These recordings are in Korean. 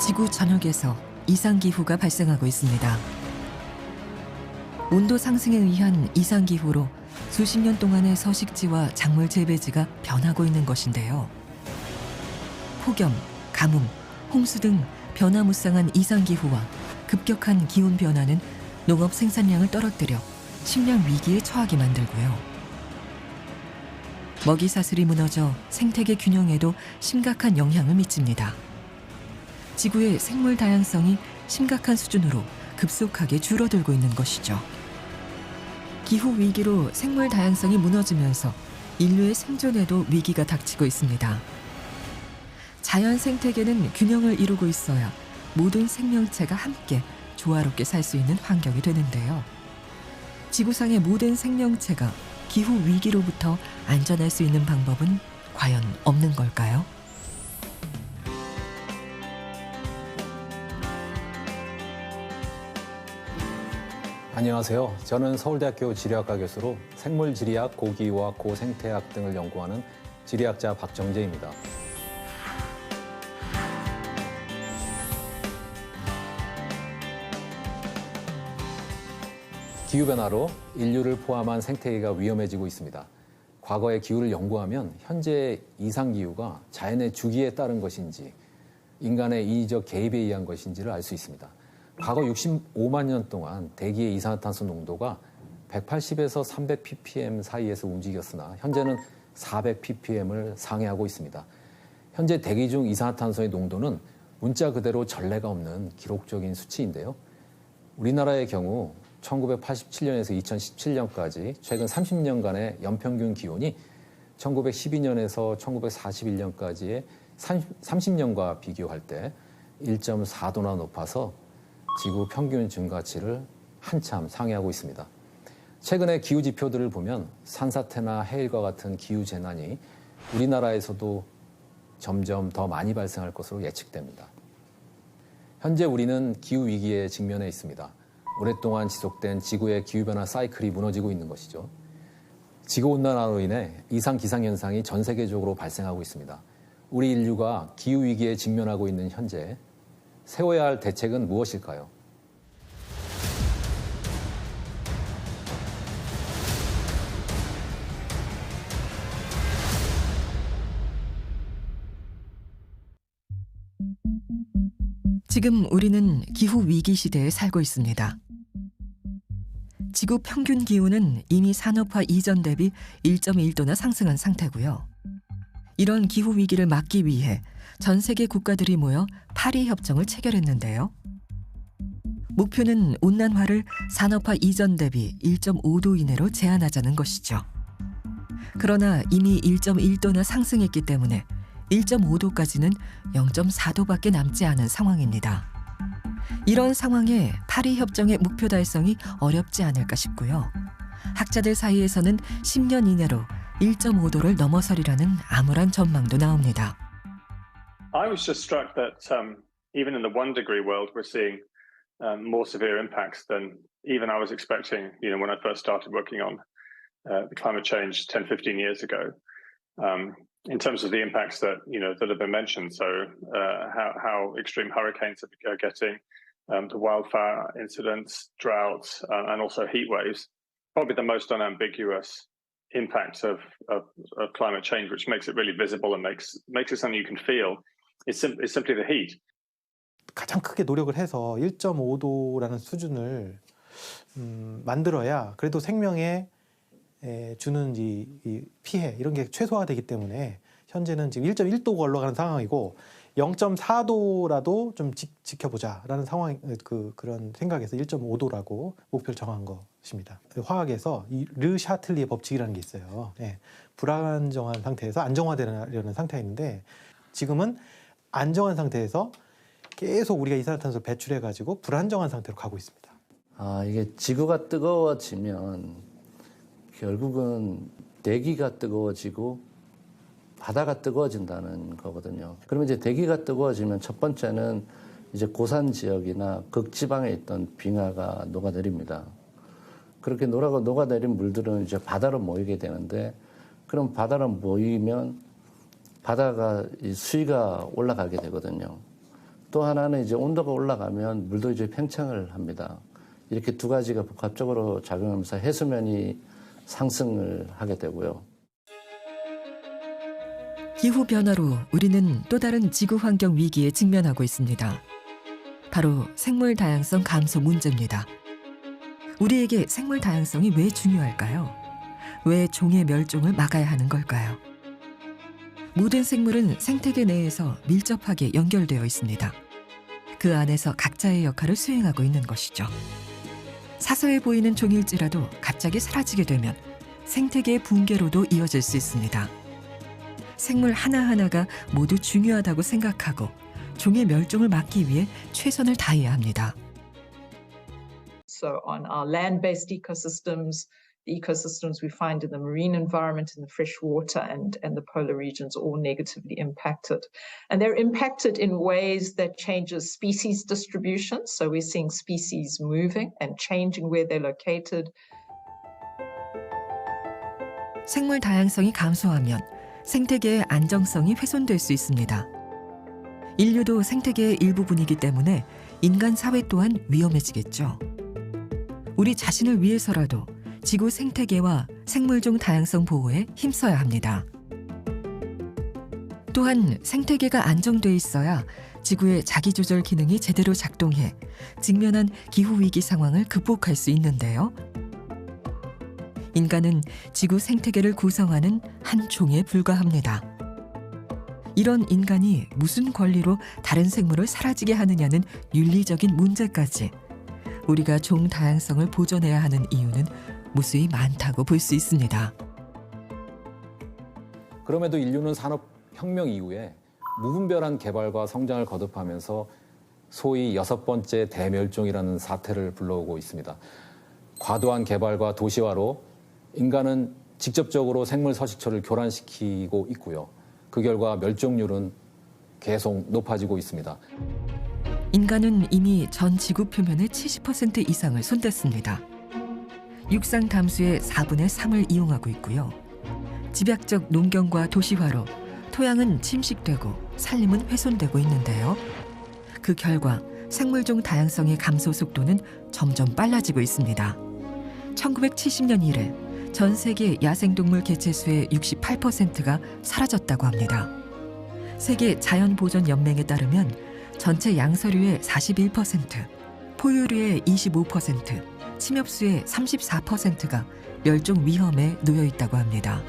지구 전역에서 이상기후가 발생하고 있습니다. 온도 상승에 의한 이상기후로 수십 년 동안의 서식지와 작물 재배지가 변하고 있는 것인데요. 폭염, 가뭄, 홍수 등 변화무쌍한 이상기후와 급격한 기온 변화는 농업 생산량을 떨어뜨려 식량 위기에 처하게 만들고요. 먹이 사슬이 무너져 생태계 균형에도 심각한 영향을 미칩니다. 지구의 생물 다양성이 심각한 수준으로 급속하게 줄어들고 있는 것이죠. 기후 위기로 생물 다양성이 무너지면서 인류의 생존에도 위기가 닥치고 있습니다. 자연 생태계는 균형을 이루고 있어야 모든 생명체가 함께 조화롭게 살 수 있는 환경이 되는데요. 지구상의 모든 생명체가 기후 위기로부터 안전할 수 있는 방법은 과연 없는 걸까요? 안녕하세요. 저는 서울대학교 지리학과 교수로 생물지리학, 고기유학, 고생태학 등을 연구하는 지리학자 박정재입니다. 기후변화로 인류를 포함한 생태계가 위험해지고 있습니다. 과거의 기후를 연구하면 현재의 이상기후가 자연의 주기에 따른 것인지 인간의 인위적 개입에 의한 것인지를 알 수 있습니다. 과거 65만 년 동안 대기의 이산화탄소 농도가 180에서 300 ppm 사이에서 움직였으나 현재는 400 ppm을 상회하고 있습니다. 현재 대기 중 이산화탄소의 농도는 문자 그대로 전례가 없는 기록적인 수치인데요. 우리나라의 경우 1987년에서 2017년까지 최근 30년간의 연평균 기온이 1912년에서 1941년까지의 30년과 비교할 때 1.4도나 높아서 지구 평균 증가치를 한참 상회하고 있습니다. 최근의 기후 지표들을 보면 산사태나 해일과 같은 기후 재난이 우리나라에서도 점점 더 많이 발생할 것으로 예측됩니다. 현재 우리는 기후 위기에 직면해 있습니다. 오랫동안 지속된 지구의 기후변화 사이클이 무너지고 있는 것이죠. 지구온난화로 인해 이상 기상현상이 전 세계적으로 발생하고 있습니다. 우리 인류가 기후위기에 직면하고 있는 현재 세워야 할 대책은 무엇일까요? 지금 우리는 기후 위기 시대에 살고 있습니다. 지구 평균 기온은 이미 산업화 이전 대비 1.1도나 상승한 상태고요. 이런 기후 위기를 막기 위해 전 세계 국가들이 모여 파리 협정을 체결했는데요. 목표는 온난화를 산업화 이전 대비 1.5도 이내로 제한하자는 것이죠. 그러나 이미 1.1도나 상승했기 때문에 1.5도까지는 0.4도밖에 남지 않은 상황입니다. 이런 상황에 파리 협정의 목표 달성이 어렵지 않을까 싶고요. 학자들 사이에서는 10년 이내로 1.5도를 넘어서리라는 암울한 전망도 나옵니다. I was just struck that even in the 1 degree world, we're seeing more severe impacts than even I was expecting, when I first started working on the climate change 10, 15 years ago. In terms of the impacts that, that have been mentioned. So how extreme hurricanes are getting, the wildfire incidents, droughts, and also heat waves, probably the most unambiguous impact of climate change, which makes it really visible and makes it something you can feel. It's simply the heat. 가장 크게 노력을 해서 1.5도라는 수준을 만들어야 그래도 생명에 주는 이 피해 이런 게 최소화되기 때문에 현재는 지금 1.1도가 올라가는 상황이고 0.4도라도 좀 지켜보자라는 상황 그런 생각에서 1.5도라고 목표를 정한 것입니다. 화학에서 이 르 샤틀리의 법칙이라는 게 있어요. 불안정한 상태에서 안정화되려는 상태가 있는데 지금은 안정한 상태에서 계속 우리가 이산화탄소를 배출해가지고 불안정한 상태로 가고 있습니다. 이게 지구가 뜨거워지면 결국은 대기가 뜨거워지고 바다가 뜨거워진다는 거거든요. 그러면 이제 대기가 뜨거워지면 첫 번째는 이제 고산 지역이나 극지방에 있던 빙하가 녹아내립니다. 그렇게 녹아내린 물들은 이제 바다로 모이게 되는데 그럼 바다로 모이면 바다가 수위가 올라가게 되거든요. 또 하나는 이제 온도가 올라가면 물도 이제 팽창을 합니다. 이렇게 두 가지가 복합적으로 작용하면서 해수면이 상승을 하게 되고요. 기후 변화로 우리는 또 다른 지구 환경 위기에 직면하고 있습니다. 바로 생물 다양성 감소 문제입니다. 우리에게 생물 다양성이 왜 중요할까요? 왜 종의 멸종을 막아야 하는 걸까요? 모든 생물은 생태계 내에서 밀접하게 연결되어 있습니다. 그 안에서 각자의 역할을 수행하고 있는 것이죠. 사소해 보이는 종일지라도 갑자기 사라지게 되면 생태계의 붕괴로도 이어질 수 있습니다. 생물 하나하나가 모두 중요하다고 생각하고 종의 멸종을 막기 위해 최선을 다해야 합니다. So on our land-based ecosystems, the ecosystems we find in the marine environment, in the fresh water and the polar regions are all negatively impacted. And they're impacted in ways that changes species distribution. So we're seeing species moving and changing where they're located. 생물 다양성이 감소하면 생태계의 안정성이 훼손될 수 있습니다. 인류도 생태계의 일부분이기 때문에 인간 사회 또한 위험해지겠죠. 우리 자신을 위해서라도 지구 생태계와 생물종 다양성 보호에 힘써야 합니다. 또한 생태계가 안정돼 있어야 지구의 자기조절 기능이 제대로 작동해 직면한 기후위기 상황을 극복할 수 있는데요. 인간은 지구 생태계를 구성하는 한 종에 불과합니다. 이런 인간이 무슨 권리로 다른 생물을 사라지게 하느냐는 윤리적인 문제까지 우리가 종 다양성을 보존해야 하는 이유는 무수히 많다고 볼 수 있습니다. 그럼에도 인류는 산업혁명 이후에 무분별한 개발과 성장을 거듭하면서 소위 6번째 대멸종이라는 사태를 불러오고 있습니다. 과도한 개발과 도시화로 인간은 직접적으로 생물 서식처를 교란시키고 있고요. 그 결과 멸종률은 계속 높아지고 있습니다. 인간은 이미 전 지구 표면의 70% 이상을 손댔습니다. 육상 담수의 4분의 3을 이용하고 있고요. 집약적 농경과 도시화로 토양은 침식되고 산림은 훼손되고 있는데요. 그 결과 생물종 다양성의 감소 속도는 점점 빨라지고 있습니다. 1970년 이래 전 세계 야생동물 개체수의 68%가 사라졌다고 합니다. 세계 자연보전연맹에 따르면 전체 양서류의 41%, 포유류의 25%, 침엽수의 34%가 멸종 위험에 놓여 있다고 합니다.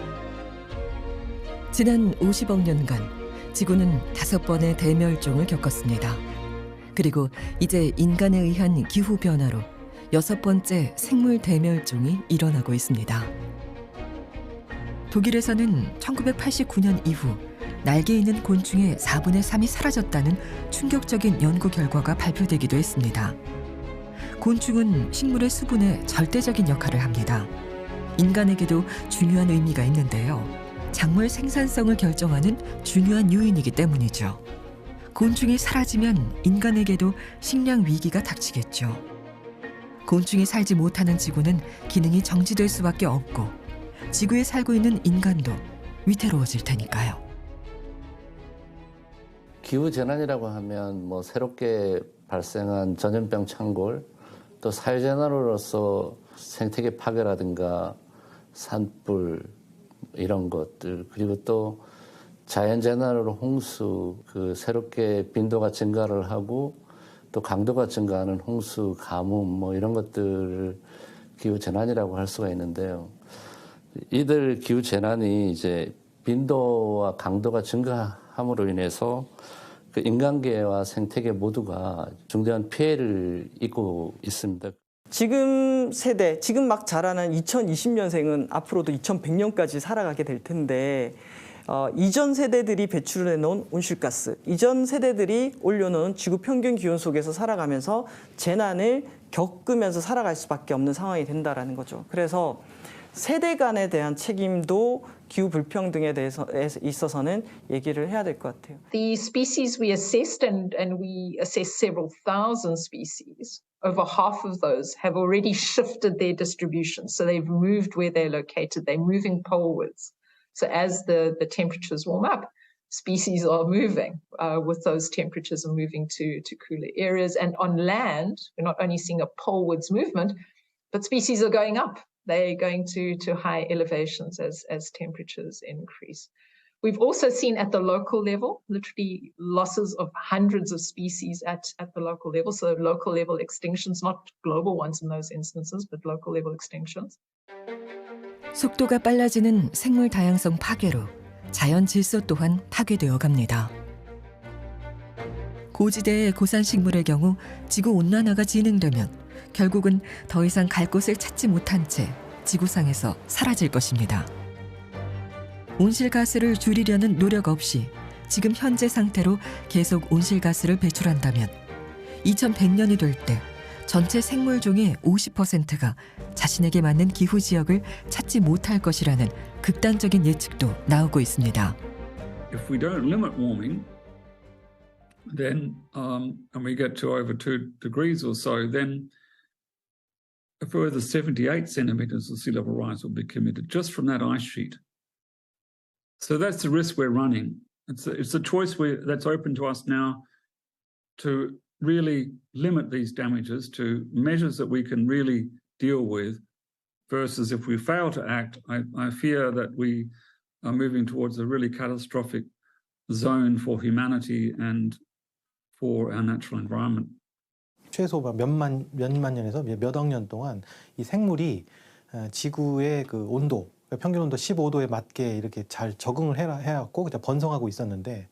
지난 50억 년간 지구는 5번의 대멸종을 겪었습니다. 그리고 이제 인간에 의한 기후 변화로 6번째 생물 대멸종이 일어나고 있습니다. 독일에서는 1989년 이후 날개 있는 곤충의 4분의 3이 사라졌다는 충격적인 연구 결과가 발표되기도 했습니다. 곤충은 식물의 수분에 절대적인 역할을 합니다. 인간에게도 중요한 의미가 있는데요. 작물 생산성을 결정하는 중요한 요인이기 때문이죠. 곤충이 사라지면 인간에게도 식량 위기가 닥치겠죠. 곤충이 살지 못하는 지구는 기능이 정지될 수밖에 없고 지구에 살고 있는 인간도 위태로워질 테니까요. 기후재난이라고 하면 뭐 새롭게 발생한 전염병 창궐, 또 사회재난으로서 생태계 파괴라든가 산불 이런 것들, 그리고 또 자연재난으로 홍수, 그 새롭게 빈도가 증가를 하고 또 강도가 증가하는 홍수, 가뭄 뭐 이런 것들을 기후재난이라고 할 수가 있는데요. 이들 기후재난이 이제 빈도와 강도가 증가함으로 인해서 그 인간계와 생태계 모두가 중대한 피해를 입고 있습니다. 지금 세대, 지금 막 자라는 2020년생은 앞으로도 2100년까지 살아가게 될 텐데 이전 세대들이 배출해 놓은 온실가스, 이전 세대들이 올려놓은 지구 평균 기온 속에서 살아가면서 재난을 겪으면서 살아갈 수밖에 없는 상황이 된다라는 거죠. 그래서 세대 간에 대한 책임도 기후 불평등에 대해서 있어서는 얘기를 해야 될 것 같아요. The species we assessed, and we assessed several thousand species, over half of those have already shifted their distribution. So they've moved where they're located. They're moving polewards. So as the temperatures warm up, species are moving with those temperatures and moving to cooler areas. And on land, we're not only seeing a polewards movement, but species are going up. They're going to high elevations as temperatures increase. We've also seen at the local level, literally losses of hundreds of species at the local level. So local level extinctions, not global ones in those instances, but local level extinctions. 속도가 빨라지는 생물 다양성 파괴로 자연 질서 또한 파괴되어 갑니다. 고지대의 고산식물의 경우 지구 온난화가 진행되면 결국은 더 이상 갈 곳을 찾지 못한 채 지구상에서 사라질 것입니다. 온실가스를 줄이려는 노력 없이 지금 현재 상태로 계속 온실가스를 배출한다면 2100년이 될 때 전체 생물종의 50%가 자신에게 맞는 기후 지역을 찾지 못할 것이라는 극단적인 예측도 나오고 있습니다. If we don't limit warming, then and we get to over 2 degrees or so, then a further 78 centimetres of sea level rise will be committed just from that ice sheet. So that's the risk we're running. It's a choice that's open to us now to really limit these damages to measures that we can really deal with, versus if we fail to act, I fear that we are moving towards a really catastrophic zone for humanity and for our natural environment. 최소 몇만 년에서 몇억 년 동안 이 생물이 지구의 그 온도, 평균 온도 15도에 맞게 이렇게 잘 적응을 해왔고 그냥 번성하고 있었는데,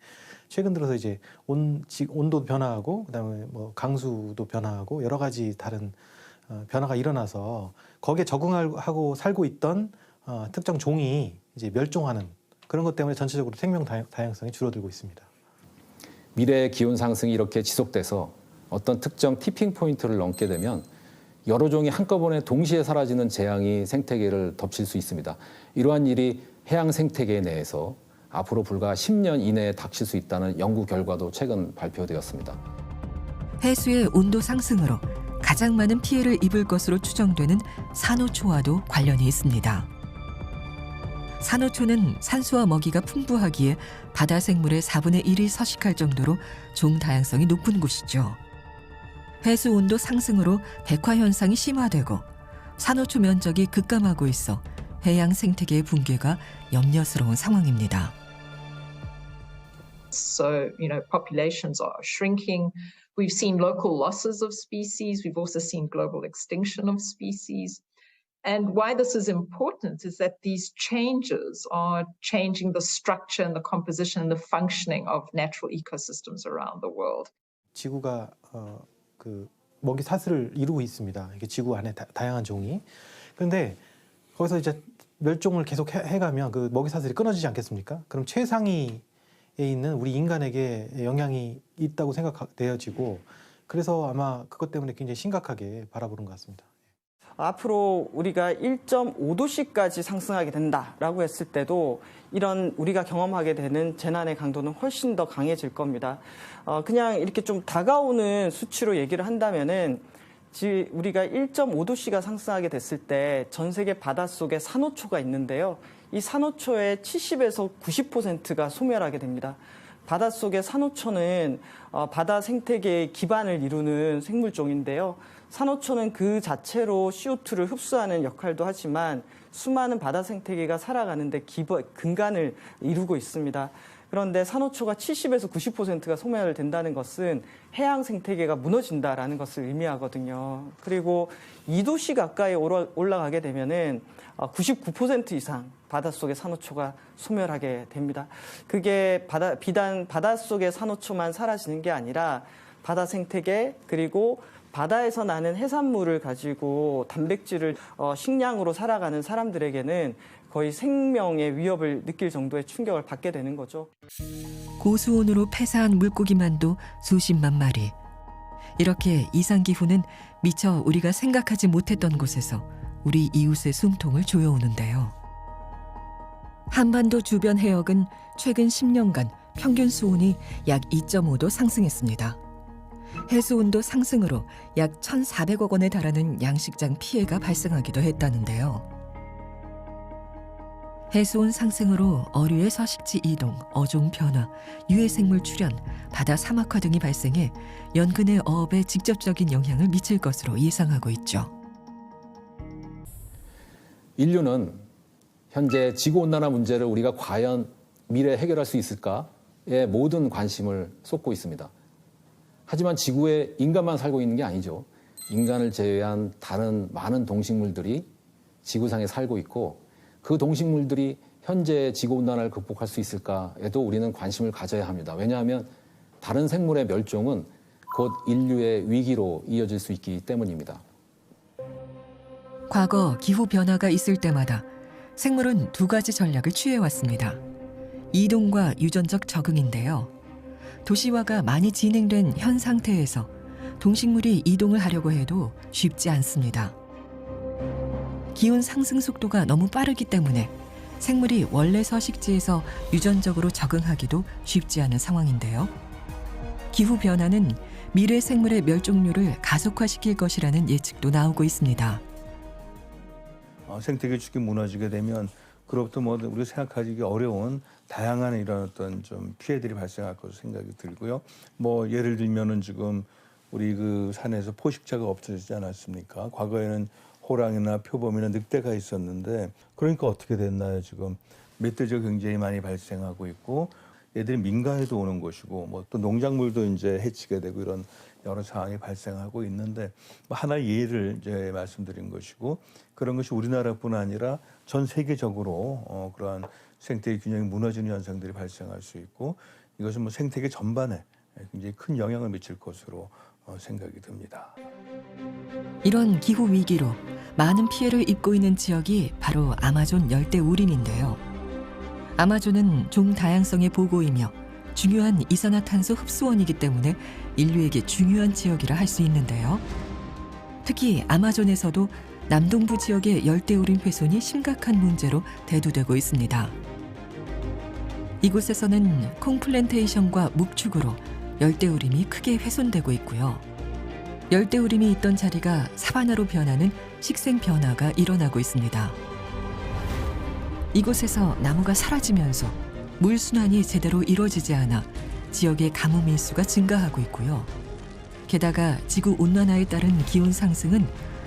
최근 들어서 이제 온도도 변화하고 그다음에 뭐 강수도 변화하고 여러 가지 다른 변화가 일어나서 거기에 적응하고 살고 있던 특정 종이 이제 멸종하는 그런 것 때문에 전체적으로 생명 다양성이 줄어들고 있습니다. 미래의 기온 상승이 이렇게 지속돼서 어떤 특정 티핑 포인트를 넘게 되면 여러 종이 한꺼번에 동시에 사라지는 재앙이 생태계를 덮칠 수 있습니다. 이러한 일이 해양 생태계 내에서 앞으로 불과 10년 이내에 닥칠 수 있다는 연구 결과도 최근 발표되었습니다. 해수의 온도 상승으로 가장 많은 피해를 입을 것으로 추정되는 산호초와도 관련이 있습니다. 산호초는 산소와 먹이가 풍부하기에 바다 생물의 4분의 1이 서식할 정도로 종 다양성이 높은 곳이죠. 해수 온도 상승으로 백화 현상이 심화되고 산호초 면적이 급감하고 있어 해양 생태계의 붕괴가 염려스러운 상황입니다. So, populations are shrinking. We've seen local losses of species. We've also seen global extinction of species. And why this is important is that these changes are changing the structure and the composition and the functioning of natural ecosystems around the world. 지구가 그 먹이 사슬을 이루고 있습니다. 이게 지구 안에 다양한 종이. 그런데 거기서 이제 멸종을 계속 해가면 그 먹이 사슬이 끊어지지 않겠습니까? 그럼 최상위에 있는 우리 인간에게 영향이 있다고 생각되어지고, 그래서 아마 그것 때문에 굉장히 심각하게 바라보는 것 같습니다. 앞으로 우리가 1.5도씨까지 상승하게 된다라고 했을 때도 이런 우리가 경험하게 되는 재난의 강도는 훨씬 더 강해질 겁니다. 그냥 이렇게 좀 다가오는 수치로 얘기를 한다면은 우리가 1.5도씨가 상승하게 됐을 때 전 세계 바닷속에 산호초가 있는데요. 이 산호초의 70에서 90%가 소멸하게 됩니다. 바닷속의 산호초는 바다 생태계의 기반을 이루는 생물종인데요. 산호초는 그 자체로 CO2를 흡수하는 역할도 하지만 수많은 바다 생태계가 살아가는 데 근간을 이루고 있습니다. 그런데 산호초가 70에서 90%가 소멸된다는 것은 해양 생태계가 무너진다라는 것을 의미하거든요. 그리고 2도씨 가까이 올라가게 되면은 99% 이상 바닷속의 산호초가 소멸하게 됩니다. 그게 비단 바닷속의 산호초만 사라지는 게 아니라 바다 생태계, 그리고 바다에서 나는 해산물을 가지고 단백질을 식량으로 살아가는 사람들에게는 거의 생명의 위협을 느낄 정도의 충격을 받게 되는 거죠. 고수온으로 폐사한 물고기만도 수십만 마리. 이렇게 이상기후는 미처 우리가 생각하지 못했던 곳에서 우리 이웃의 숨통을 조여오는데요. 한반도 주변 해역은 최근 10년간 평균 수온이 약 2.5도 상승했습니다. 해수 온도 상승으로 약 1,400억 원에 달하는 양식장 피해가 발생하기도 했다는데요. 해수온 상승으로 어류의 서식지 이동, 어종 변화, 유해생물 출현, 바다 사막화 등이 발생해 연근의 어업에 직접적인 영향을 미칠 것으로 예상하고 있죠. 인류는 현재 지구온난화 문제를 우리가 과연 미래에 해결할 수 있을까에 모든 관심을 쏟고 있습니다. 하지만 지구에 인간만 살고 있는 게 아니죠. 인간을 제외한 다른 많은 동식물들이 지구상에 살고 있고 그 동식물들이 현재 지구온난화를 극복할 수 있을까에도 우리는 관심을 가져야 합니다. 왜냐하면 다른 생물의 멸종은 곧 인류의 위기로 이어질 수 있기 때문입니다. 과거 기후 변화가 있을 때마다 생물은 두 가지 전략을 취해왔습니다. 이동과 유전적 적응인데요. 도시화가 많이 진행된 현 상태에서 동식물이 이동을 하려고 해도 쉽지 않습니다. 기온 상승 속도가 너무 빠르기 때문에 생물이 원래 서식지에서 유전적으로 적응하기도 쉽지 않은 상황인데요. 기후 변화는 미래 생물의 멸종률을 가속화시킬 것이라는 예측도 나오고 있습니다. 생태계 축이 무너지게 되면 그로부터 뭐 우리가 생각하기 어려운 다양한 이런 어떤 좀 피해들이 발생할 것으로 생각이 들고요. 뭐 예를 들면은 지금 우리 그 산에서 포식자가 없어지지 않았습니까? 과거에는 호랑이나 표범이나 늑대가 있었는데 그러니까 어떻게 됐나요? 지금 멧돼지가 굉장히 많이 발생하고 있고 얘들이 민가에도 오는 것이고 뭐 또 농작물도 이제 해치게 되고 이런 여러 상황이 발생하고 있는데 뭐 하나의 예를 이제 말씀드린 것이고 그런 것이 우리나라뿐 아니라 전 세계적으로 그러한 생태계 균형이 무너지는 현상들이 발생할 수 있고 이것은 뭐 생태계 전반에 굉장히 큰 영향을 미칠 것으로 생각이 듭니다. 이런 기후 위기로 많은 피해를 입고 있는 지역이 바로 아마존 열대 우림인데요. 아마존은 종 다양성의 보고이며 중요한 이산화탄소 흡수원이기 때문에 인류에게 중요한 지역이라 할 수 있는데요. 특히 아마존에서도 남동부 지역의 열대우림 훼손이 심각한 문제로 대두되고 있습니다. 이곳에서는 콩 플랜테이션과 묵축으로 열대우림이 크게 훼손되고 있고요. 열대우림이 있던 자리가 사바나로 변하는 식생 변화가 일어나고 있습니다. 이곳에서 나무가 사라지면서 물 순환이 제대로 이루어지지 않아 지역의 가뭄 일수가 증가하고 있고요. 게다가 지구 온난화에 따른 기온 상승은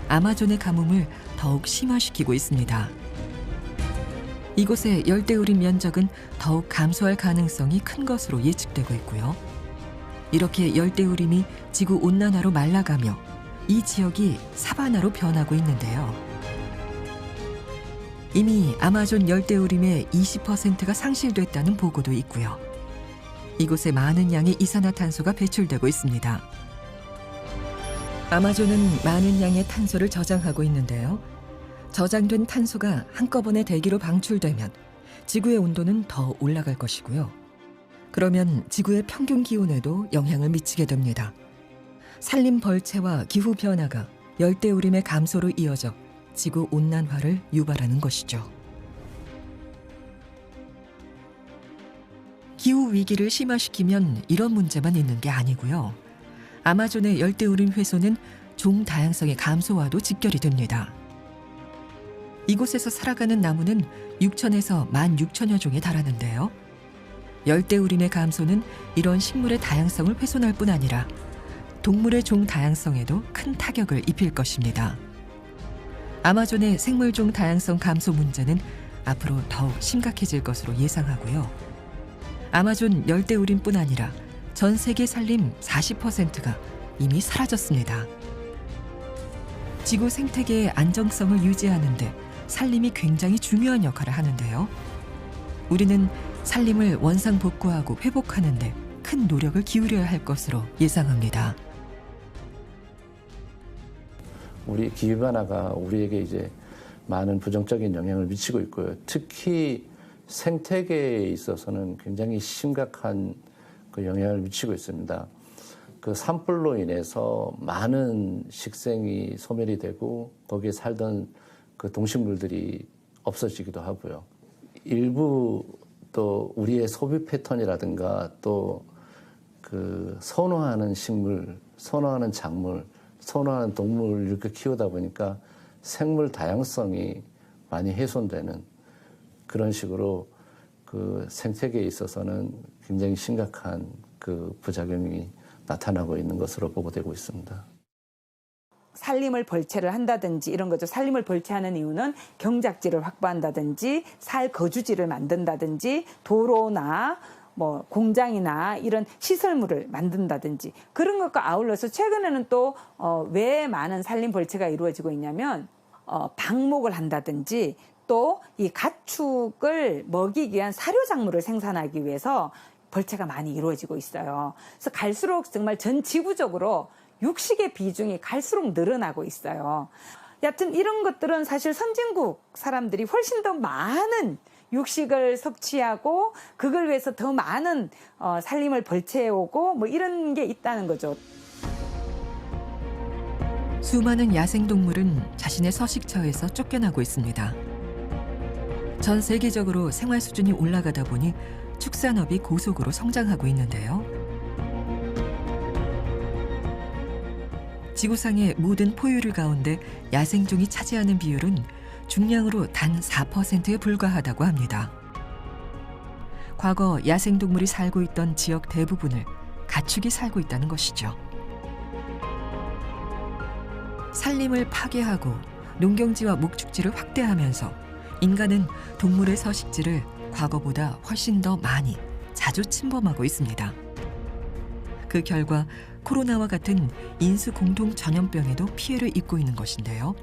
아마존의 가뭄을 더욱 심화시키고 있습니다. 이곳의 열대우림 면적은 더욱 감소할 가능성이 큰 것으로 예측되고 있고요. 이렇게 열대우림이 지구 온난화로 말라가며 이 지역이 사바나로 변하고 있는데요. 이미 아마존 열대우림의 20%가 상실됐다는 보고도 있고요. 이곳에 많은 양의 이산화탄소가 배출되고 있습니다. 아마존은 많은 양의 탄소를 저장하고 있는데요. 저장된 탄소가 한꺼번에 대기로 방출되면 지구의 온도는 더 올라갈 것이고요. 그러면 지구의 평균 기온에도 영향을 미치게 됩니다. 산림 벌채와 기후 변화가 열대우림의 감소로 이어져 지구 온난화를 유발하는 것이죠. 기후 위기를 심화시키면 이런 문제만 있는 게 아니고요. 아마존의 열대우림 훼손은 종 다양성의 감소와도 직결이 됩니다. 이곳에서 살아가는 나무는 6천에서 16,000여 종에 달하는데요. 열대우림의 감소는 이런 식물의 다양성을 훼손할 뿐 아니라 동물의 종 다양성에도 큰 타격을 입힐 것입니다. 아마존의 생물종 다양성 감소 문제는 앞으로 더욱 심각해질 것으로 예상하고요. 아마존 열대우림뿐 아니라 전 세계 산림 40%가 이미 사라졌습니다. 지구 생태계의 안정성을 유지하는 데 산림이 굉장히 중요한 역할을 하는데요. 우리는 산림을 원상복구하고 회복하는 데 큰 노력을 기울여야 할 것으로 예상합니다. 우리 기후변화가 우리에게 이제 많은 부정적인 영향을 미치고 있고요. 특히 생태계에 있어서는 굉장히 심각한 그 영향을 미치고 있습니다. 그 산불로 인해서 많은 식생이 소멸이 되고 거기에 살던 그 동식물들이 없어지기도 하고요. 일부 또 우리의 소비 패턴이라든가 또 그 선호하는 식물, 선호하는 작물, 선호하는 동물을 이렇게 키우다 보니까 생물 다양성이 많이 훼손되는 그런 식으로 그 생태계에 있어서는 굉장히 심각한 그 부작용이 나타나고 있는 것으로 보고되고 있습니다. 산림을 벌채를 한다든지 이런 거죠. 산림을 벌채하는 이유는 경작지를 확보한다든지 살 거주지를 만든다든지 도로나 뭐 공장이나 이런 시설물을 만든다든지 그런 것과 아울러서 최근에는 또 왜 많은 산림 벌채가 이루어지고 있냐면 방목을 한다든지 또 이 가축을 먹이기 위한 사료 작물을 생산하기 위해서 벌채가 많이 이루어지고 있어요. 그래서 갈수록 정말 전 지구적으로 육식의 비중이 갈수록 늘어나고 있어요. 여하튼 이런 것들은 사실 선진국 사람들이 훨씬 더 많은 육식을 섭취하고 그걸 위해서 더 많은 산림을 벌채해오고 뭐 이런 게 있다는 거죠. 수많은 야생동물은 자신의 서식처에서 쫓겨나고 있습니다. 전 세계적으로 생활 수준이 올라가다 보니 축산업이 고속으로 성장하고 있는데요. 지구상의 모든 포유류 가운데 야생종이 차지하는 비율은 중량으로 단 4%에 불과하다고 합니다. 과거 야생동물이 살고 있던 지역 대부분을 가축이 살고 있다는 것이죠. 산림을 파괴하고 농경지와 목축지를 확대하면서 인간은 동물의 서식지를 과거보다 훨씬 더 많이 자주 침범하고 있습니다. 그 결과 코로나와 같은 인수 공통 전염병에도 피해를 입고 있는 것인데요.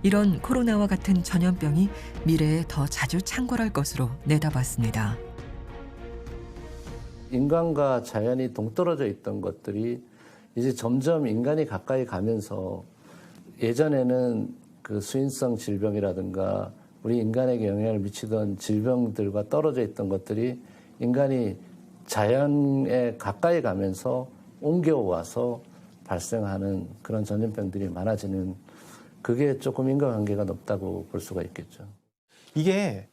이런 코로나와 같은 전염병이 미래에 더 자주 창궐할 것으로 내다봤습니다. 인간과 자연이 동떨어져 있던 것들이 이제 점점 인간이 가까이 가면서 예전에는 그 수인성 질병이라든가 우리 인간에게 영향을 미치던 질병들과 떨어져 있던 것들이 인간이 자연에 가까이 가면서 옮겨와서 발생하는 그런 전염병들이 많아지는 그게 조금 인과관계가 높다고 볼 수가 있겠죠. 이게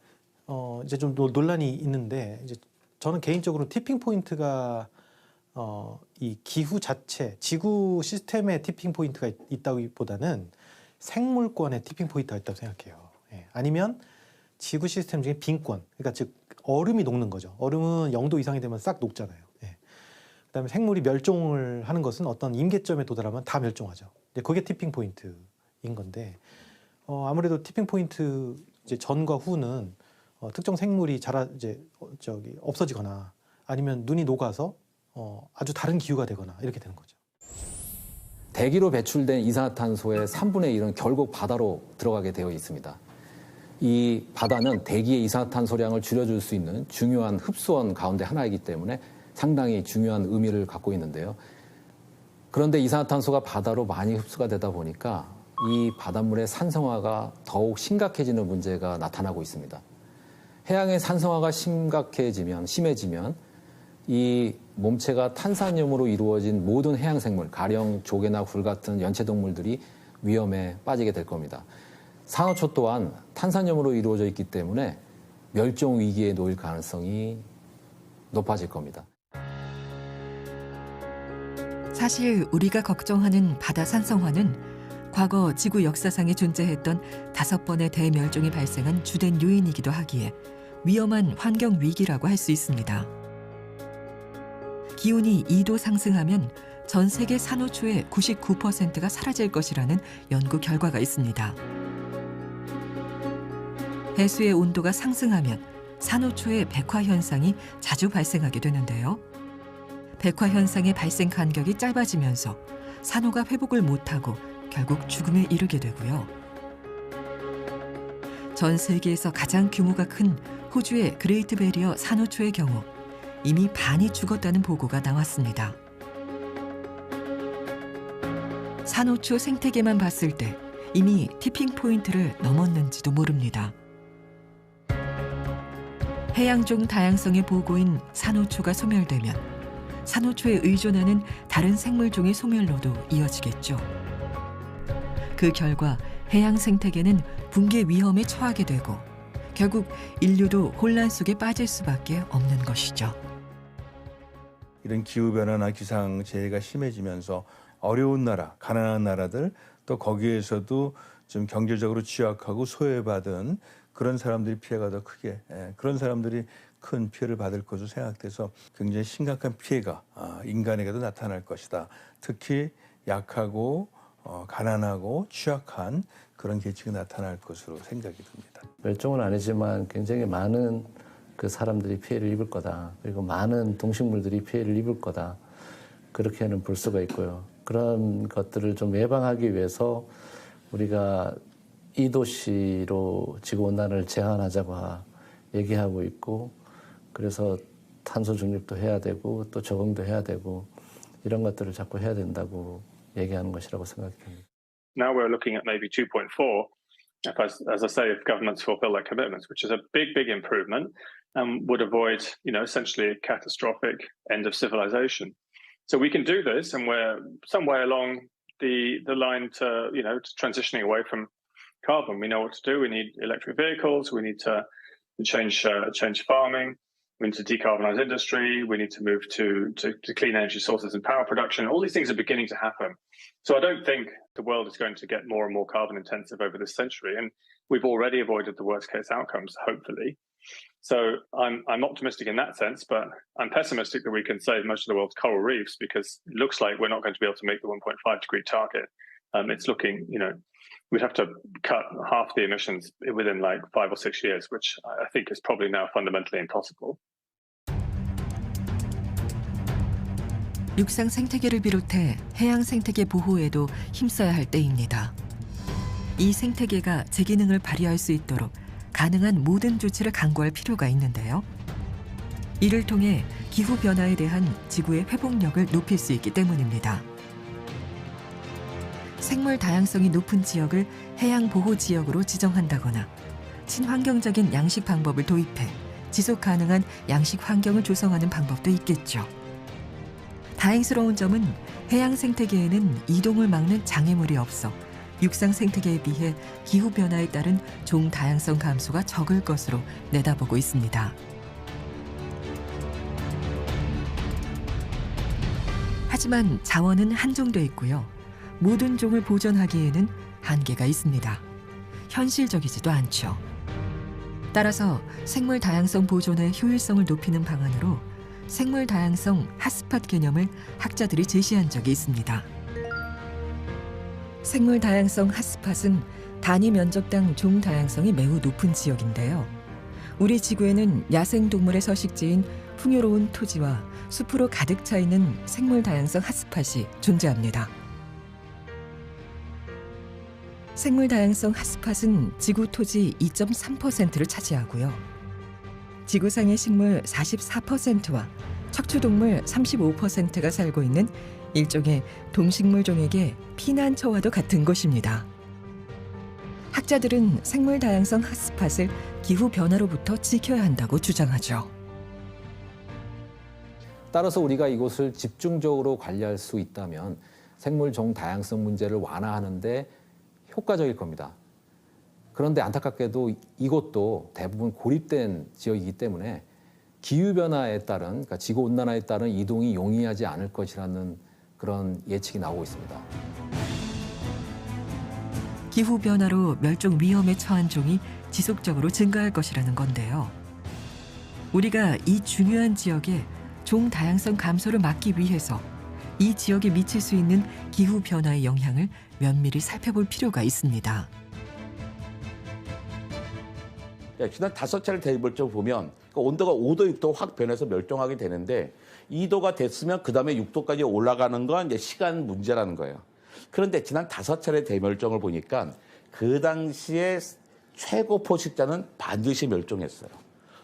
이제 좀 논란이 있는데 이제 저는 개인적으로 티핑 포인트가 이 기후 자체, 지구 시스템의 티핑 포인트가 있다기보다는 생물권의 티핑 포인트가 있다고 생각해요. 예. 아니면 지구 시스템 중에 빈권, 그러니까 즉 얼음이 녹는 거죠. 얼음은 0도 이상이 되면 싹 녹잖아요. 예. 그다음에 생물이 멸종을 하는 것은 어떤 임계점에 도달하면 다 멸종하죠. 그게 티핑 포인트인 건데 아무래도 티핑 포인트 이제 전과 후는 특정 생물이 없어지거나 아니면 눈이 녹아서 아주 다른 기후가 되거나 이렇게 되는 거죠. 대기로 배출된 이산화탄소의 3분의 1은 결국 바다로 들어가게 되어 있습니다. 이 바다는 대기의 이산화탄소량을 줄여줄 수 있는 중요한 흡수원 가운데 하나이기 때문에 상당히 중요한 의미를 갖고 있는데요. 그런데 이산화탄소가 바다로 많이 흡수가 되다 보니까 이 바닷물의 산성화가 더욱 심각해지는 문제가 나타나고 있습니다. 해양의 산성화가 심해지면 이 몸체가 탄산염으로 이루어진 모든 해양생물, 가령 조개나 굴 같은 연체동물들이 위험에 빠지게 될 겁니다. 산호초 또한 탄산염으로 이루어져 있기 때문에 멸종 위기에 놓일 가능성이 높아질 겁니다. 사실 우리가 걱정하는 바다 산성화는 과거 지구 역사상에 존재했던 5번의 대멸종이 발생한 주된 요인이기도 하기에 위험한 환경 위기라고 할 수 있습니다. 기온이 2도 상승하면 전 세계 산호초의 99%가 사라질 것이라는 연구 결과가 있습니다. 해수의 온도가 상승하면 산호초의 백화 현상이 자주 발생하게 되는데요. 백화 현상의 발생 간격이 짧아지면서 산호가 회복을 못하고 결국 죽음에 이르게 되고요. 전 세계에서 가장 규모가 큰 호주의 그레이트 베리어 산호초의 경우 이미 반이 죽었다는 보고가 나왔습니다. 산호초 생태계만 봤을 때 이미 티핑 포인트를 넘었는지도 모릅니다. 해양종 다양성의 보고인 산호초가 소멸되면 산호초에 의존하는 다른 생물종의 소멸로도 이어지겠죠. 그 결과 해양 생태계는 붕괴 위험에 처하게 되고 결국 인류도 혼란 속에 빠질 수밖에 없는 것이죠. 이런 기후변화나 기상재해가 심해지면서 어려운 나라, 가난한 나라들 또 거기에서도 좀 경제적으로 취약하고 소외받은 그런 사람들이 피해가 더 크게 그런 사람들이 큰 피해를 받을 것으로 생각돼서 굉장히 심각한 피해가 인간에게도 나타날 것이다. 특히 약하고 가난하고 취약한 그런 계층이 나타날 것으로 생각이 듭니다. 멸종은 아니지만 굉장히 많은 그 사람들이 피해를 입을 거다. 그리고 많은 동식물들이 피해를 입을 거다. 그렇게는 볼 수가 있고요. 그런 것들을 좀 예방하기 위해서 우리가 2도씨로 지구온난화를 제한하자고 얘기하고 있고 그래서 탄소 중립도 해야 되고 또 적응도 해야 되고 이런 것들을 자꾸 해야 된다고 얘기하는 것이라고 생각이 듭니다. Now we're looking at maybe 2.4, as I say, if governments fulfill their commitments, which is a big, big improvement and would avoid, essentially a catastrophic end of civilization. So we can do this, and we're some way along the line to, to transitioning away from carbon. We know what to do. We need electric vehicles. We need to change farming. We need to decarbonize industry. We need to move to clean energy sources and power production. All these things are beginning to happen. So I don't think the world is going to get more and more carbon intensive over this century. And we've already avoided the worst case outcomes, hopefully. So I'm optimistic in that sense, but I'm pessimistic that we can save most of the world's coral reefs because it looks like we're not going to be able to make the 1.5 degree target. It's looking, we'd have to cut half the emissions within like 5 or 6 years, which I think is probably now fundamentally impossible. 육상 생태계를 비롯해 해양 생태계 보호에도 힘써야 할 때입니다. 이 생태계가 제 기능을 발휘할 수 있도록 가능한 모든 조치를 강구할 필요가 있는데요. 이를 통해 기후변화에 대한 지구의 회복력을 높일 수 있기 때문입니다. 생물 다양성이 높은 지역을 해양 보호 지역으로 지정한다거나 친환경적인 양식 방법을 도입해 지속 가능한 양식 환경을 조성하는 방법도 있겠죠. 다행스러운 점은 해양 생태계에는 이동을 막는 장애물이 없어 육상 생태계에 비해 기후변화에 따른 종 다양성 감소가 적을 것으로 내다보고 있습니다. 하지만 자원은 한정돼 있고요. 모든 종을 보존하기에는 한계가 있습니다. 현실적이지도 않죠. 따라서 생물 다양성 보존의 효율성을 높이는 방안으로 생물 다양성 핫스팟 개념을 학자들이 제시한 적이 있습니다. 생물 다양성 핫스팟은 단위 면적당 종 다양성이 매우 높은 지역인데요. 우리 지구에는 야생 동물의 서식지인 풍요로운 토지와 숲으로 가득 차 있는 생물 다양성 핫스팟이 존재합니다. 생물 다양성 핫스팟은 지구 토지 2.3%를 차지하고요. 지구상의 식물 44%와 척추동물 35%가 살고 있는 일종의 동식물종에게 피난처와도 같은 곳입니다. 학자들은 생물 다양성 핫스팟을 기후 변화로부터 지켜야 한다고 주장하죠. 따라서 우리가 이곳을 집중적으로 관리할 수 있다면 생물종 다양성 문제를 완화하는 데 효과적일 겁니다. 그런데 안타깝게도 이곳도 대부분 고립된 지역이기 때문에 기후변화에 따른, 그러니까 지구온난화에 따른 이동이 용이하지 않을 것이라는 그런 예측이 나오고 있습니다. 기후변화로 멸종 위험에 처한 종이 지속적으로 증가할 것이라는 건데요. 우리가 이 중요한 지역에 종 다양성 감소를 막기 위해서 이 지역에 미칠 수 있는 기후변화의 영향을 면밀히 살펴볼 필요가 있습니다. 지난 5차례 대멸종 보면 온도가 5도, 6도 확 변해서 멸종하게 되는데 2도가 됐으면 그 다음에 6도까지 올라가는 건 이제 시간 문제라는 거예요. 그런데 지난 5차례 대멸종을 보니까 그 당시에 최고 포식자는 반드시 멸종했어요.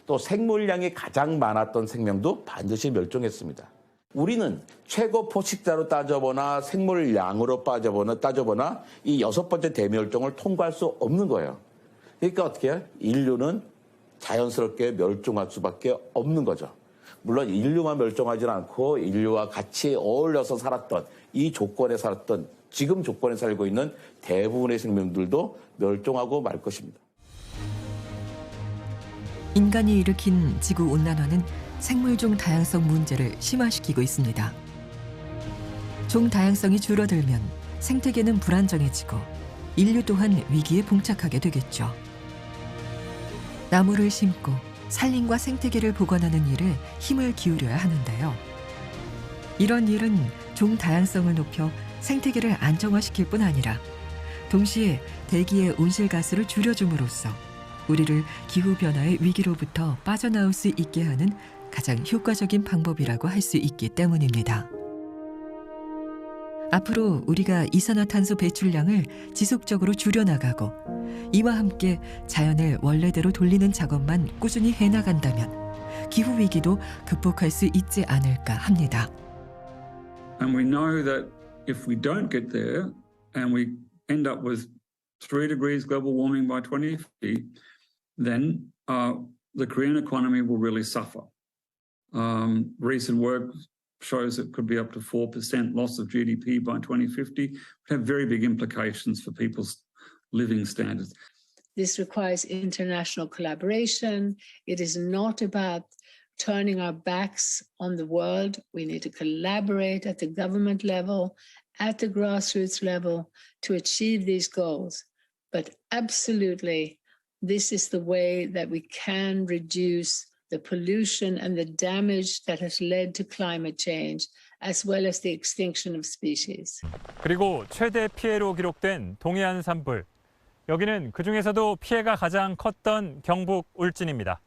또 생물량이 가장 많았던 생명도 반드시 멸종했습니다. 우리는 최고 포식자로 따져보나 생물량으로 따져보나 이 6번째 대멸종을 통과할 수 없는 거예요. 그러니까 어떻게 해요? 인류는 자연스럽게 멸종할 수밖에 없는 거죠. 물론 인류만 멸종하지는 않고 인류와 같이 어울려서 살았던 이 조건에 살았던 지금 조건에 살고 있는 대부분의 생명들도 멸종하고 말 것입니다. 인간이 일으킨 지구온난화는 생물종 다양성 문제를 심화시키고 있습니다. 종 다양성이 줄어들면 생태계는 불안정해지고 인류 또한 위기에 봉착하게 되겠죠. 나무를 심고 산림과 생태계를 보관하는 일에 힘을 기울여야 하는데요. 이런 일은 종 다양성을 높여 생태계를 안정화시킬 뿐 아니라 동시에 대기의 온실가스를 줄여줌으로써 우리를 기후변화의 위기로부터 빠져나올 수 있게 하는 가장 효과적인 방법이라고 할 수 있기 때문입니다. 앞으로 우리가 이산화탄소 배출량을 지속적으로 줄여나가고 이와 함께 자연을 원래대로 돌리는 작업만 꾸준히 해나간다면 기후위기도 극복할 수 있지 않을까 합니다. And we know that if we don't get there and we end up with 3 degrees global warming by 2050, then the Korean economy will really suffer. Recent work shows it could be up to 4% loss of GDP by 2050. It would have very big implications for people's living standards. This requires international collaboration. It is not about turning our backs on the world. We need to collaborate at the government level, at the grassroots level to achieve these goals. But absolutely, this is the way that we can reduce the pollution and the damage that has led to climate change, as well as the extinction of species. 그리고 최대 피해로 기록된 동해안 산불. 여기는 그중에서도 피해가 가장 컸던 경북 울진입니다.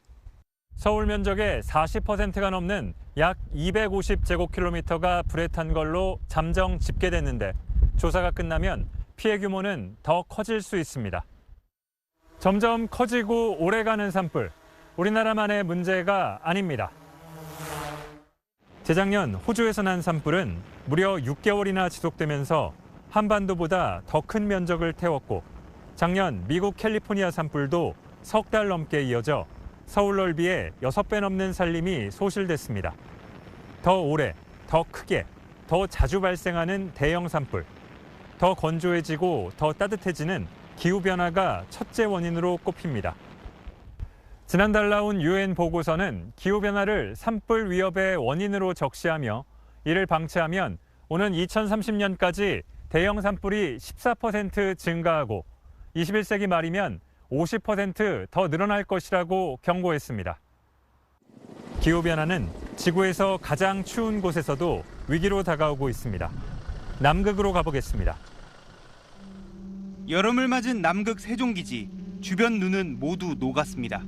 서울 면적의 40%가 넘는 약 250제곱킬로미터가 불에 탄 걸로 잠정 집계됐는데 조사가 끝나면 피해 규모는 더 커질 수 있습니다. 점점 커지고 오래가는 산불. 우리나라만의 문제가 아닙니다. 재작년 호주에서 난 산불은 무려 6개월이나 지속되면서 한반도보다 더 큰 면적을 태웠고 작년 미국 캘리포니아 산불도 석 달 넘게 이어져 서울 넓이의 6배 넘는 산림이 소실됐습니다. 더 오래, 더 크게, 더 자주 발생하는 대형 산불. 더 건조해지고 더 따뜻해지는 기후변화가 첫째 원인으로 꼽힙니다. 지난달 나온 유엔 보고서는 기후변화를 산불 위협의 원인으로 적시하며 이를 방치하면 오는 2030년까지 대형 산불이 14% 증가하고 21세기 말이면 50% 늘어날 것이라고 경고했습니다. 기후변화는 지구에서 가장 추운 곳에서도 위기로 다가오고 있습니다. 남극으로 가보겠습니다. 여름을 맞은 남극 세종기지, 주변 눈은 모두 녹았습니다.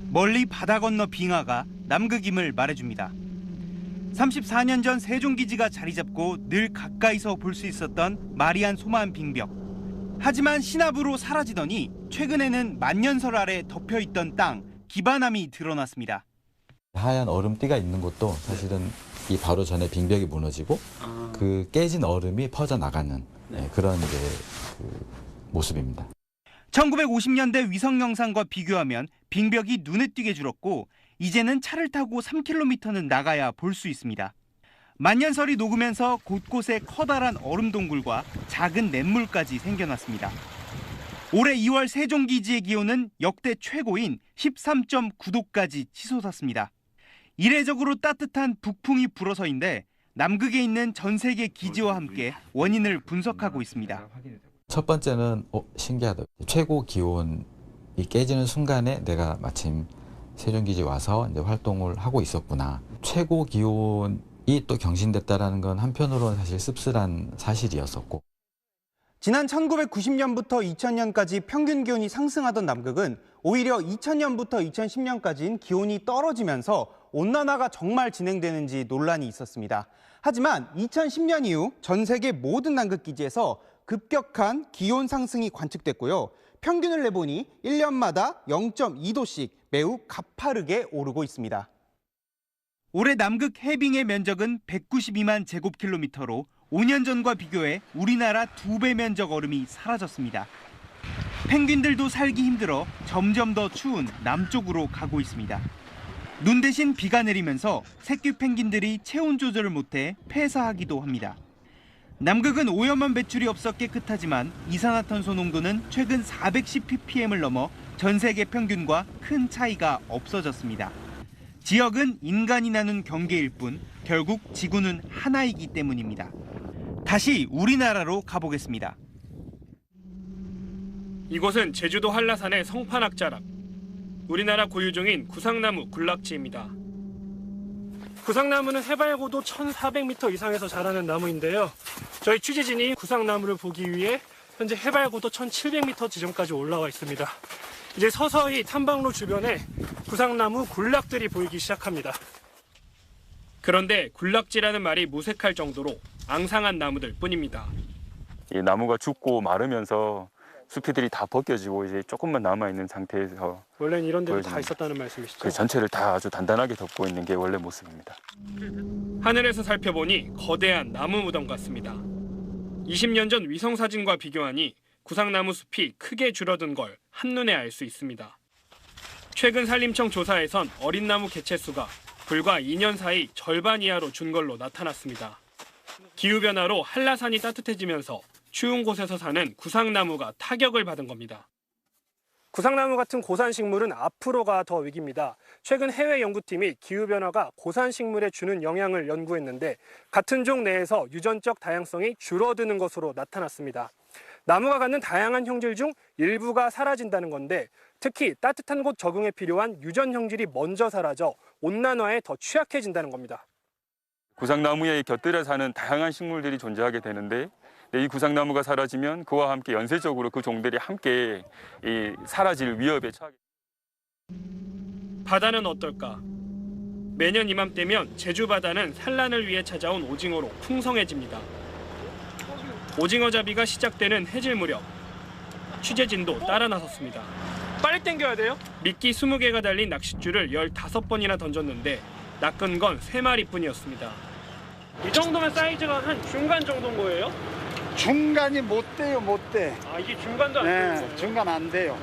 멀리 바다 건너 빙하가 남극임을 말해줍니다. 34년 전 세종기지가 자리 잡고 늘 가까이서 볼 수 있었던 마리안 소만 빙벽. 하지만 신압으로 사라지더니 최근에는 만년설 아래 덮여있던 땅, 기반함이 드러났습니다. 하얀 얼음띠가 있는 곳도 사실은 이 바로 전에 빙벽이 무너지고 그 깨진 얼음이 퍼져나가는 그런 이제 그 모습입니다. 1950년대 위성 영상과 비교하면 빙벽이 눈에 띄게 줄었고 이제는 차를 타고 3km는 나가야 볼 수 있습니다. 만년설이 녹으면서 곳곳에 커다란 얼음 동굴과 작은 냇물까지 생겨났습니다. 올해 2월 세종기지의 기온은 역대 최고인 13.9도까지 치솟았습니다. 이례적으로 따뜻한 북풍이 불어서인데 남극에 있는 전 세계 기지와 함께 원인을 분석하고 있습니다. 첫 번째는 신기하다. 최고 기온이 깨지는 순간에 내가 마침 세종기지 와서 이제 활동을 하고 있었구나. 최고 기온이 또 경신됐다라는 건 한편으로는 사실 씁쓸한 사실이었었고. 지난 1990년부터 2000년까지 평균 기온이 상승하던 남극은 오히려 2000년부터 2010년까지는 기온이 떨어지면서 온난화가 정말 진행되는지 논란이 있었습니다. 하지만 2010년 이후 전 세계 모든 남극 기지에서 급격한 기온 상승이 관측됐고요. 평균을 내보니 1년마다 0.2도씩 매우 가파르게 오르고 있습니다. 올해 남극 해빙의 면적은 192만 제곱킬로미터로 5년 전과 비교해 우리나라 2배 면적 얼음이 사라졌습니다. 펭귄들도 살기 힘들어 점점 더 추운 남쪽으로 가고 있습니다. 눈 대신 비가 내리면서 새끼 펭귄들이 체온 조절을 못해 폐사하기도 합니다. 남극은 오염원 배출이 없어 깨끗하지만 이산화탄소 농도는 최근 410ppm을 넘어 전 세계 평균과 큰 차이가 없어졌습니다. 지역은 인간이 나눈 경계일 뿐 결국 지구는 하나이기 때문입니다. 다시 우리나라로 가보겠습니다. 이곳은 제주도 한라산의 성판악자락. 우리나라 고유종인 구상나무 군락지입니다. 구상나무는 해발고도 1,400m 이상에서 자라는 나무인데요. 저희 취재진이 구상나무를 보기 위해 현재 해발고도 1,700m 지점까지 올라와 있습니다. 이제 서서히 탐방로 주변에 구상나무 군락들이 보이기 시작합니다. 그런데 군락지라는 말이 무색할 정도로 앙상한 나무들 뿐입니다. 이 나무가 죽고 마르면서 숲이들이 다 벗겨지고 이제 조금만 남아 있는 상태에서 원래는 이런 데도 다 있었다는 말씀이시죠? 그 전체를 다 아주 단단하게 덮고 있는 게 원래 모습입니다. 하늘에서 살펴보니 거대한 나무 무덤 같습니다. 20년 전 위성 사진과 비교하니 구상나무 숲이 크게 줄어든 걸 한눈에 알 수 있습니다. 최근 산림청 조사에선 어린 나무 개체 수가 불과 2년 사이 절반 이하로 준 걸로 나타났습니다. 기후변화로 한라산이 따뜻해지면서 추운 곳에서 사는 구상나무가 타격을 받은 겁니다. 구상나무 같은 고산식물은 앞으로가 더 위기입니다. 최근 해외 연구팀이 기후변화가 고산식물에 주는 영향을 연구했는데 같은 종 내에서 유전적 다양성이 줄어드는 것으로 나타났습니다. 나무가 갖는 다양한 형질 중 일부가 사라진다는 건데 특히 따뜻한 곳 적응에 필요한 유전 형질이 먼저 사라져 온난화에 더 취약해진다는 겁니다. 구상나무에 곁들여 사는 다양한 식물들이 존재하게 되는데 이 구상나무가 사라지면 그와 함께 연쇄적으로 그 종들이 함께 사라질 위협에 처하게 됩니다. 바다는 어떨까? 매년 이맘때면 제주 바다는 산란을 위해 찾아온 오징어로 풍성해집니다. 오징어 잡이가 시작되는 해질 무렵 취재진도 따라 나섰습니다. 빨리 당겨야 돼요? 미끼 20개가 달린 낚싯줄을 15번이나 던졌는데 낚은 건 3마리뿐이었습니다. 이 정도면 사이즈가 한 중간 정도인 거예요? 중간이 못 돼요, 못 돼. 아, 이게 중간도 안 되는 거예요? 중간 안 돼요.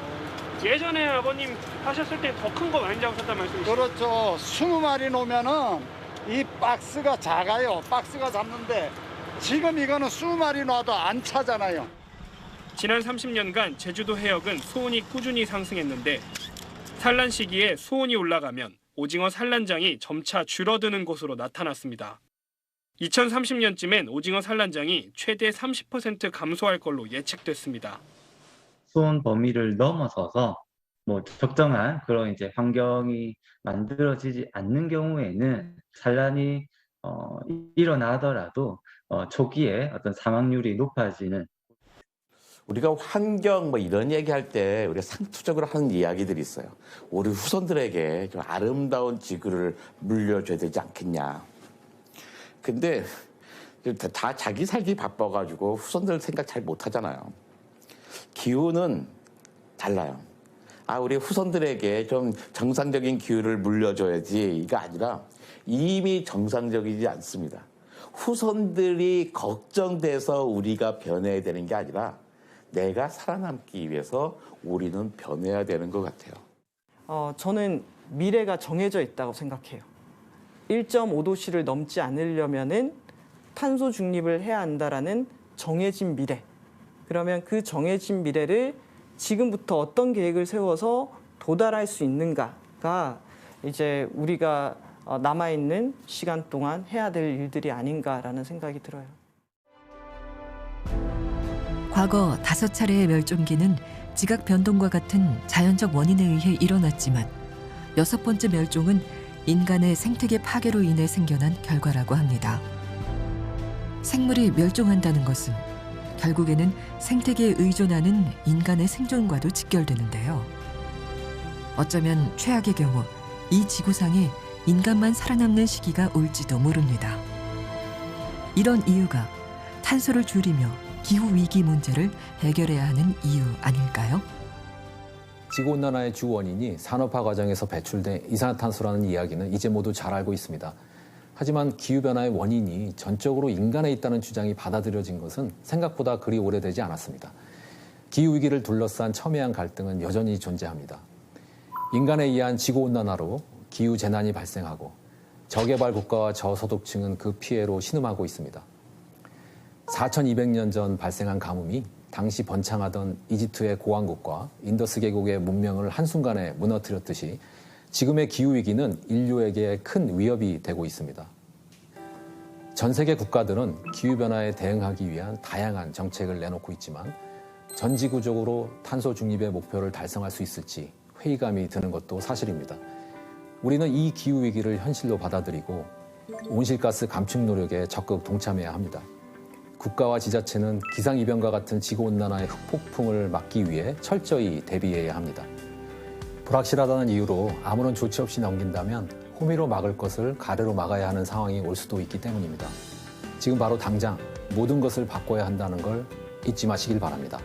예전에 아버님 하셨을 때 더 큰 거 많이 잡으셨단 말씀이시죠? 그렇죠. 20마리 놓으면은 이 박스가 작아요. 박스가 작는데 지금 이거는 20마리 놔도 안 차잖아요. 지난 30년간 제주도 해역은 수온이 꾸준히 상승했는데 산란 시기에 수온이 올라가면 오징어 산란장이 점차 줄어드는 것으로 나타났습니다. 2030년쯤엔 오징어 산란장이 최대 30% 감소할 걸로 예측됐습니다. 수온 범위를 넘어서서 적정한 그런 이제 환경이 만들어지지 않는 경우에는 산란이 일어나더라도 초기에 어떤 사망률이 높아지는. 우리가 환경 이런 얘기할 때 우리가 상투적으로 하는 이야기들이 있어요. 우리 후손들에게 좀 아름다운 지구를 물려줘야 되지 않겠냐. 근데 다 자기 살기 바빠가지고 후손들 생각 잘 못하잖아요. 기후는 달라요. 우리 후손들에게 좀 정상적인 기후를 물려줘야지 이거 아니라 이미 정상적이지 않습니다. 후손들이 걱정돼서 우리가 변해야 되는 게 아니라 내가 살아남기 위해서 우리는 변해야 되는 것 같아요. 저는 미래가 정해져 있다고 생각해요. 1.5도씨를 넘지 않으려면은 탄소 중립을 해야 한다라는 정해진 미래. 그러면 그 정해진 미래를 지금부터 어떤 계획을 세워서 도달할 수 있는가가 이제 우리가 남아있는 시간 동안 해야 될 일들이 아닌가라는 생각이 들어요. 과거 5차례의 멸종기는 지각 변동과 같은 자연적 원인에 의해 일어났지만 6번째 멸종은 인간의 생태계 파괴로 인해 생겨난 결과라고 합니다. 생물이 멸종한다는 것은 결국에는 생태계에 의존하는 인간의 생존과도 직결되는데요. 어쩌면 최악의 경우 이 지구상에 인간만 살아남는 시기가 올지도 모릅니다. 이런 이유가 탄소를 줄이며 기후위기 문제를 해결해야 하는 이유 아닐까요? 지구온난화의 주 원인이 산업화 과정에서 배출된 이산화탄소라는 이야기는 이제 모두 잘 알고 있습니다. 하지만 기후변화의 원인이 전적으로 인간에 있다는 주장이 받아들여진 것은 생각보다 그리 오래되지 않았습니다. 기후위기를 둘러싼 첨예한 갈등은 여전히 존재합니다. 인간에 의한 지구온난화로 기후재난이 발생하고 저개발 국가와 저소득층은 그 피해로 신음하고 있습니다. 4200년 전 발생한 가뭄이 당시 번창하던 이집트의 고왕국과 인더스 계곡의 문명을 한순간에 무너뜨렸듯이 지금의 기후위기는 인류에게 큰 위협이 되고 있습니다. 전 세계 국가들은 기후변화에 대응하기 위한 다양한 정책을 내놓고 있지만 전 지구적으로 탄소 중립의 목표를 달성할 수 있을지 회의감이 드는 것도 사실입니다. 우리는 이 기후위기를 현실로 받아들이고 온실가스 감축 노력에 적극 동참해야 합니다. 국가와 지자체는 기상이변과 같은 지구온난화의 흑폭풍을 막기 위해 철저히 대비해야 합니다. 불확실하다는 이유로 아무런 조치 없이 넘긴다면 호미로 막을 것을 가래로 막아야 하는 상황이 올 수도 있기 때문입니다. 지금 바로 당장 모든 것을 바꿔야 한다는 걸 잊지 마시길 바랍니다.